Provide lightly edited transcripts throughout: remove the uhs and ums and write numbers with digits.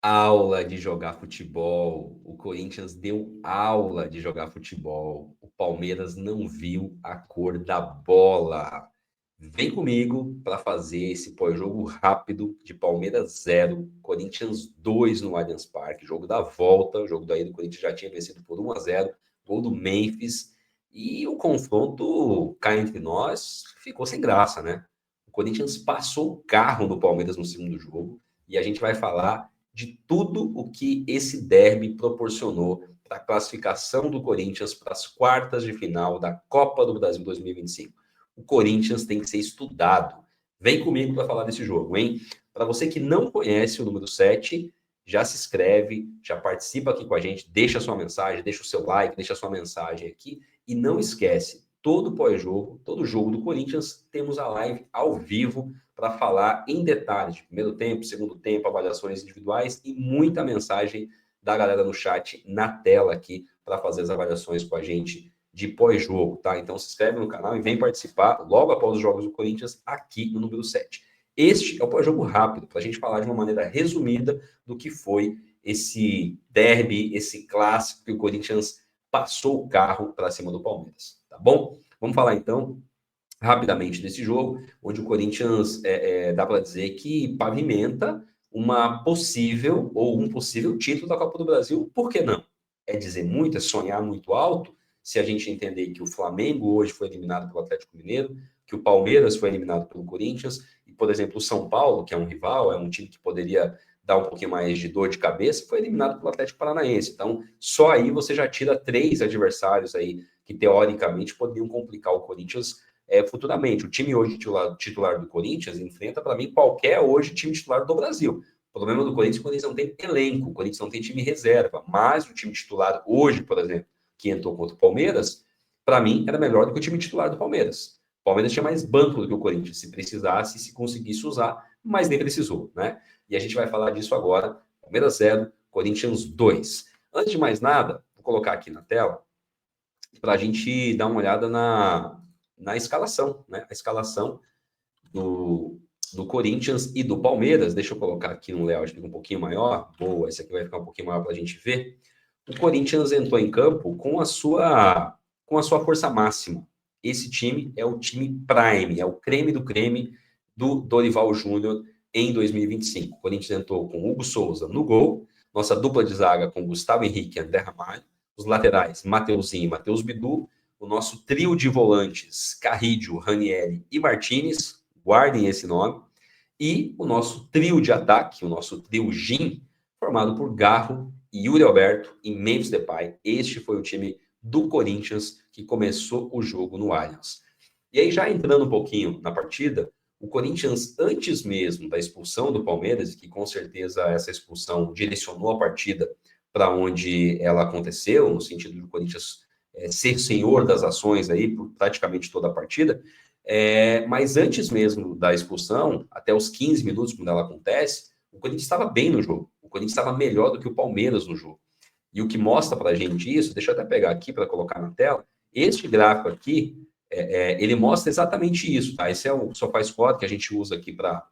Aula de jogar futebol. O Corinthians deu aula de jogar futebol. O Palmeiras não viu a cor da bola. Vem comigo para fazer esse pós-jogo rápido de Palmeiras 0, Corinthians 2 no Allianz Parque. Jogo da volta, o jogo daí do Corinthians já tinha vencido por 1-0, gol do Memphis. E o confronto, cá entre nós, ficou sem graça, né? O Corinthians passou o carro no Palmeiras no segundo jogo. E a gente vai falar de tudo o que esse derby proporcionou para a classificação do Corinthians para as quartas de final da Copa do Brasil 2025. O Corinthians tem que ser estudado. Vem comigo para falar desse jogo, hein? Para você que não conhece o número 7, já se inscreve, já participa aqui com a gente, deixa a sua mensagem, deixa o seu like, deixa a sua mensagem aqui e não esquece, todo pós-jogo, todo jogo do Corinthians, temos a live ao vivo para falar em detalhes de primeiro tempo, segundo tempo, avaliações individuais e muita mensagem da galera no chat na tela aqui para fazer as avaliações com a gente de pós-jogo, tá? Então se inscreve no canal e vem participar logo após os jogos do Corinthians aqui no número 7. Este é o pós-jogo rápido, para a gente falar de uma maneira resumida do que foi esse derby, esse clássico que o Corinthians passou o carro para cima do Palmeiras, tá bom? Vamos falar então rapidamente desse jogo, onde o Corinthians dá para dizer que pavimenta uma possível ou um possível título da Copa do Brasil. Por que não? É dizer muito, é sonhar muito alto, se a gente entender que o Flamengo hoje foi eliminado pelo Atlético Mineiro, que o Palmeiras foi eliminado pelo Corinthians, e, por exemplo, o São Paulo, que é um rival, é um time que poderia dar um pouquinho mais de dor de cabeça, foi eliminado pelo Atlético Paranaense. Então, só aí você já tira 3 adversários aí que, teoricamente, poderiam complicar o Corinthians futuramente. O time hoje titular do Corinthians enfrenta, para mim, qualquer hoje time titular do Brasil. O problema do Corinthians é que o Corinthians não tem elenco, o Corinthians não tem time reserva, mas o time titular hoje, por exemplo, que entrou contra o Palmeiras, para mim, era melhor do que o time titular do Palmeiras. O Palmeiras tinha mais banco do que o Corinthians, se precisasse, se conseguisse usar, mas nem precisou, né? E a gente vai falar disso agora. Palmeiras 0, Corinthians 2. Antes de mais nada, vou colocar aqui na tela para a gente dar uma olhada na escalação, né? A escalação do Corinthians e do Palmeiras. Deixa eu colocar aqui no layout um pouquinho maior. Boa, esse aqui vai ficar um pouquinho maior para a gente ver. O Corinthians entrou em campo com a sua força máxima. Esse time é o time Prime, é o creme do creme do Dorival Júnior em 2025. O Corinthians entrou com Hugo Souza no gol, nossa dupla de zaga com Gustavo Henrique e André Ramalho, os laterais Mateuzinho e Matheus Bidu, o nosso trio de volantes Carrídio, Ranieri e Martinez, guardem esse nome, e o nosso trio de ataque, o nosso trio Gin, formado por Garro, Yuri Alberto e Memphis Depay. Este foi o time do Corinthians que começou o jogo no Allianz. E aí, já entrando um pouquinho na partida, o Corinthians, antes mesmo da expulsão do Palmeiras, que com certeza essa expulsão direcionou a partida para onde ela aconteceu, no sentido do Corinthians ser senhor das ações aí por praticamente toda a partida, mas antes mesmo da expulsão, até os 15 minutos, quando ela acontece, o Corinthians estava bem no jogo. O Corinthians estava melhor do que o Palmeiras no jogo. E o que mostra para a gente isso, deixa eu até pegar aqui para colocar na tela, este gráfico aqui, ele mostra exatamente isso, tá? Esse é o SofaScore que a gente usa aqui para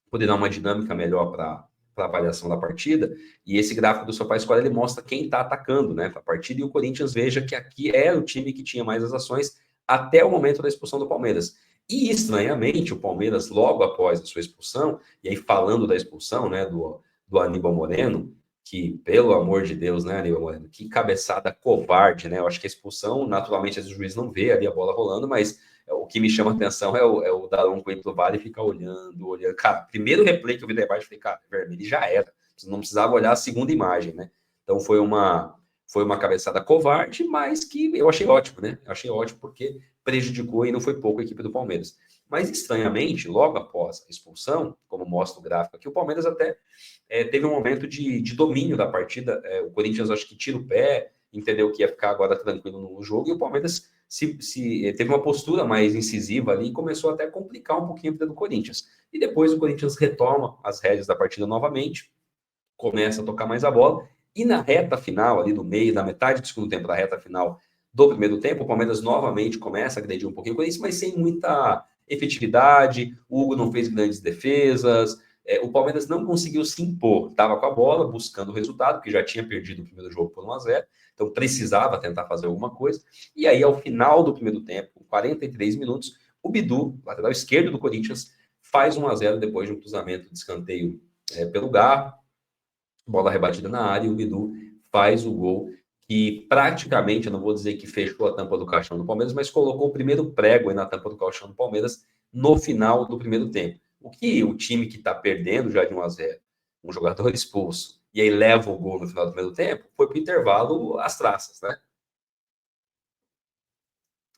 poder dar uma dinâmica melhor para a avaliação da partida. E esse gráfico do SofaScore, ele mostra quem está atacando, né, a partida. E o Corinthians, veja que aqui é o time que tinha mais as ações até o momento da expulsão do Palmeiras. E, estranhamente, o Palmeiras, logo após a sua expulsão, e aí falando da expulsão, né, do Aníbal Moreno, que, pelo amor de Deus, né, Aníbal Moreno, que cabeçada covarde, né? Eu acho que a expulsão, naturalmente, o juiz não vê ali a bola rolando, mas o que me chama a atenção é o Daronco ir pro VAR e ficar olhando. Cara, primeiro replay que eu vi da imagem, eu falei, cara, vermelho já era. Não precisava olhar a segunda imagem, né? Então foi uma cabeçada covarde, mas que eu achei ótimo, né? Eu achei ótimo porque prejudicou e não foi pouco a equipe do Palmeiras. Mas, estranhamente, logo após a expulsão, como mostra o gráfico aqui, o Palmeiras até teve um momento de domínio da partida. O Corinthians, acho que tira o pé, entendeu que ia ficar agora tranquilo no jogo, e o Palmeiras teve uma postura mais incisiva ali e começou até a complicar um pouquinho a vida do Corinthians. E depois o Corinthians retoma as rédeas da partida novamente, começa a tocar mais a bola, e na reta final, ali do meio, na metade do segundo tempo, da reta final do primeiro tempo, o Palmeiras novamente começa a agredir um pouquinho o Corinthians, mas sem muita efetividade. O Hugo não fez grandes defesas, o Palmeiras não conseguiu se impor. Estava com a bola, buscando o resultado, porque já tinha perdido o primeiro jogo por 1-0, então precisava tentar fazer alguma coisa. E aí, ao final do primeiro tempo, 43 minutos, o Bidu, lateral esquerdo do Corinthians, faz 1-0 depois de um cruzamento de escanteio pelo Garro, bola rebatida na área, e o Bidu faz o gol que praticamente, eu não vou dizer que fechou a tampa do caixão do Palmeiras, mas colocou o primeiro prego aí na tampa do caixão do Palmeiras no final do primeiro tempo. O que o time que está perdendo já de 1-0, um jogador expulso, e aí leva o gol no final do primeiro tempo, foi para o intervalo às traças, né?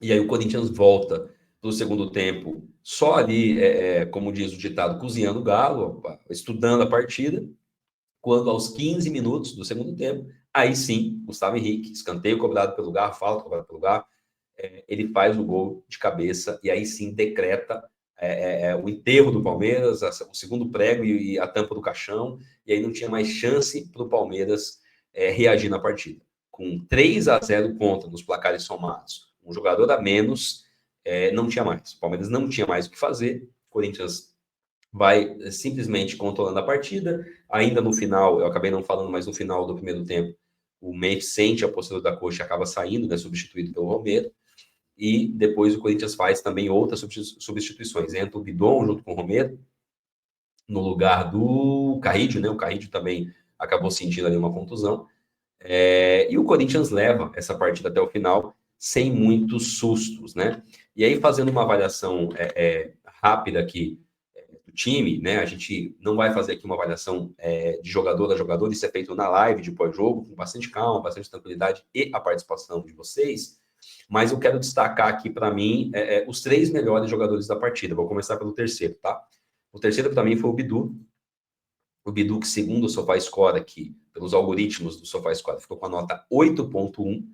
E aí o Corinthians volta do segundo tempo só ali, como diz o ditado, cozinhando o galo, estudando a partida, quando aos 15 minutos do segundo tempo, aí sim, Gustavo Henrique, escanteio cobrado pelo Garro, falta cobrada pelo Garro, ele faz o gol de cabeça e aí sim decreta o enterro do Palmeiras, o segundo prego e a tampa do caixão, e aí não tinha mais chance para o Palmeiras reagir na partida. Com 3-0 contra nos placares somados, um jogador a menos, não tinha mais. O Palmeiras não tinha mais o que fazer, o Corinthians vai simplesmente controlando a partida. Ainda no final, eu acabei não falando, mas no final do primeiro tempo, o Memphis sente a postura da coxa e acaba saindo, né, substituído pelo Romero. E depois o Corinthians faz também outras substituições. Entra o Bidon junto com o Romero, no lugar do Carrídio, né? O Carrídio também acabou sentindo ali uma contusão. E o Corinthians leva essa partida até o final sem muitos sustos, né? E aí, fazendo uma avaliação rápida aqui do time, né? A gente não vai fazer aqui uma avaliação de jogador a jogador, isso é feito na live de pós-jogo, com bastante calma, bastante tranquilidade e a participação de vocês. Mas eu quero destacar aqui para mim os 3 melhores jogadores da partida. Vou começar pelo terceiro, tá? O terceiro para mim foi o Bidu. O Bidu, que segundo o SofaScore aqui, pelos algoritmos do SofaScore, ficou com a nota 8.1,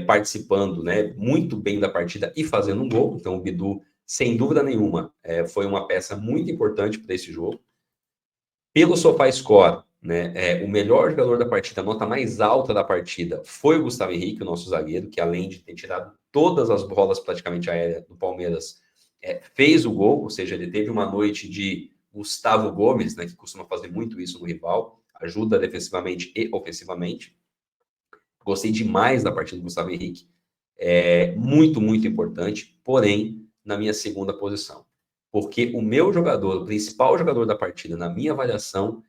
participando, né, muito bem da partida e fazendo um gol. Então o Bidu, sem dúvida nenhuma, foi uma peça muito importante para esse jogo. Pelo SofaScore, né, o melhor jogador da partida, a nota mais alta da partida, foi o Gustavo Henrique, o nosso zagueiro, que além de ter tirado todas as bolas praticamente aéreas do Palmeiras, fez o gol, ou seja, ele teve uma noite de Gustavo Gomes, né, que costuma fazer muito isso no rival, ajuda defensivamente e ofensivamente. Gostei demais da partida do Gustavo Henrique, muito, muito importante, porém, na minha segunda posição. Porque o meu jogador, o principal jogador da partida, na minha avaliação,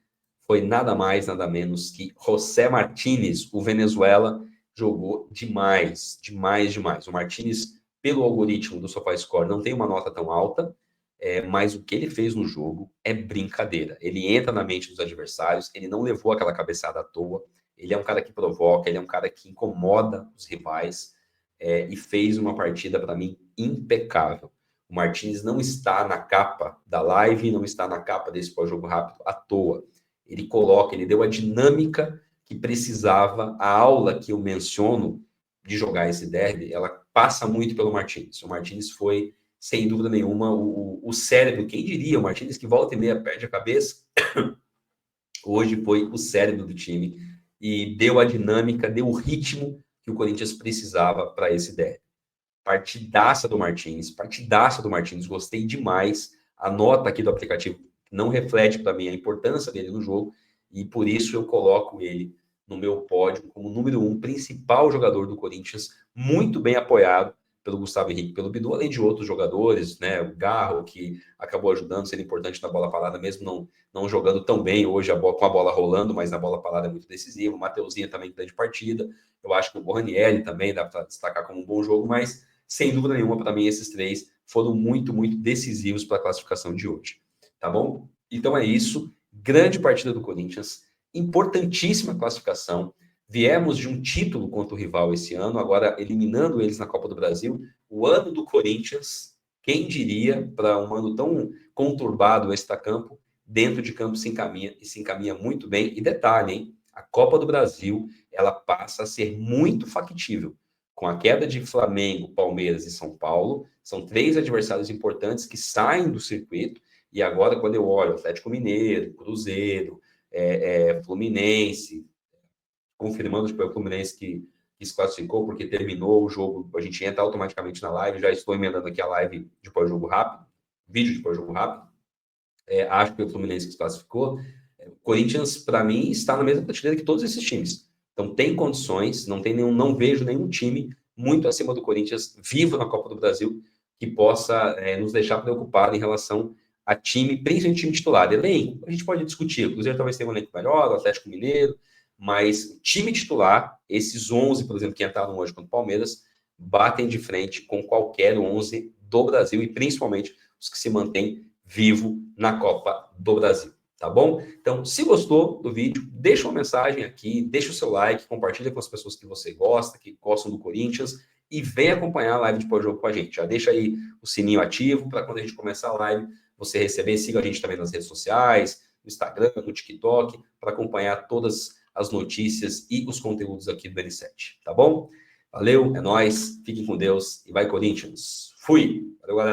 foi nada mais, nada menos que José Martínez, o Venezuela, jogou demais, demais, demais. O Martínez, pelo algoritmo do SofaScore, não tem uma nota tão alta, mas o que ele fez no jogo é brincadeira. Ele entra na mente dos adversários, ele não levou aquela cabeçada à toa, ele é um cara que provoca, ele é um cara que incomoda os rivais, e fez uma partida, para mim, impecável. O Martínez não está na capa da live, não está na capa desse pós-jogo rápido à toa. Ele coloca, ele deu a dinâmica que precisava, a aula que eu menciono de jogar esse derby, ela passa muito pelo Martínez. O Martínez foi, sem dúvida nenhuma, o cérebro, quem diria, o Martínez que volta e meia perde a cabeça, hoje foi o cérebro do time e deu a dinâmica, deu o ritmo que o Corinthians precisava para esse derby. Partidaça do Martins, gostei demais. A nota aqui do aplicativo não reflete para mim a importância dele no jogo, e por isso eu coloco ele no meu pódio como número 1, principal jogador do Corinthians, muito bem apoiado pelo Gustavo Henrique, pelo Bidu, além de outros jogadores, né? O Garro, que acabou ajudando, sendo importante na bola parada, mesmo não jogando tão bem hoje com a bola rolando, mas na bola parada é muito decisivo. O Mateuzinho também grande partida. Eu acho que o Ranieri também dá para destacar como um bom jogo, mas sem dúvida nenhuma, para mim, esses 3 foram muito, muito decisivos para a classificação de hoje. Tá bom? Então é isso. Grande partida do Corinthians, importantíssima classificação. Viemos de um título contra o rival esse ano, agora eliminando eles na Copa do Brasil. O ano do Corinthians, quem diria, para um ano tão conturbado extra-campo, dentro de campo se encaminha e se encaminha muito bem. E detalhe, hein? A Copa do Brasil, ela passa a ser muito factível. Com a queda de Flamengo, Palmeiras e São Paulo, são 3 adversários importantes que saem do circuito. E agora, quando eu olho Atlético Mineiro, Cruzeiro, Fluminense, confirmando que foi o Fluminense que se classificou porque terminou o jogo, a gente entra automaticamente na live. Já estou emendando aqui a live de pós-jogo rápido, vídeo de pós-jogo rápido. acho que o Fluminense que se classificou. O Corinthians, para mim, está na mesma prateleira que todos esses times. Então, tem condições, não vejo nenhum time muito acima do Corinthians vivo na Copa do Brasil que possa nos deixar preocupado em relação a time, principalmente time titular. Elenco, a gente pode discutir. O Cruzeiro talvez tenha um elenco melhor, o Atlético Mineiro, mas time titular, esses 11, por exemplo, que entraram hoje contra o Palmeiras, batem de frente com qualquer 11 do Brasil e principalmente os que se mantêm vivo na Copa do Brasil. Tá bom? Então, se gostou do vídeo, deixa uma mensagem aqui, deixa o seu like, compartilha com as pessoas que você gosta, que gostam do Corinthians, e vem acompanhar a live de pós-jogo com a gente. Já deixa aí o sininho ativo para quando a gente começar a live, você receber. Siga a gente também nas redes sociais, no Instagram, no TikTok, para acompanhar todas as notícias e os conteúdos aqui do N7. Tá bom? Valeu, é nóis, fiquem com Deus e vai Corinthians. Fui! Valeu, galera.